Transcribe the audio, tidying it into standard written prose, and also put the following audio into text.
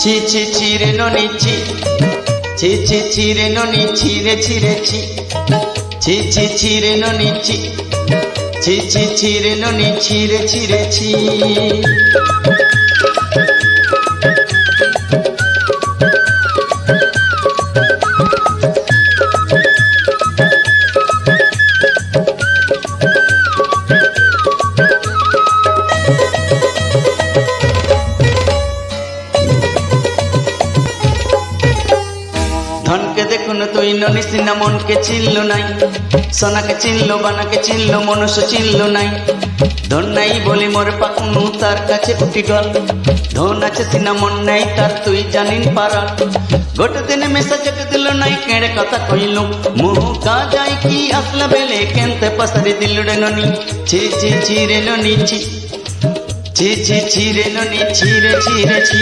ছি ছি ছি রে ননি ছি, ছি ছি ছি রে ননি ছি রে ছি রে ছি, ছি ছি ছি রে ননি ছি, ছি ছি ছি রে ননি ছি রে ছি রে ছি। ধনকে দেখুন তুই ননিস না মনকে চিনল নাই, সোনাকে চিনল বানাকে চিনল মনুষ্য চিনল নাই। ধন নাই বলি মোর পাকুনু তার কাছে উঠি গল, ধন আছে সিনা মন নাই তার তুই জানিন পারা। গোটে দিনে মেসা চক দিল নাই কেড়ে কথা কইল, মুহ কা যাই কি আসলা বেলে কেনতে পাসারি দিল রে ননি। ছি ছি ছি রে ননি ছি, ছি ছি ছি রে ননি ছি রে ছি রে ছি।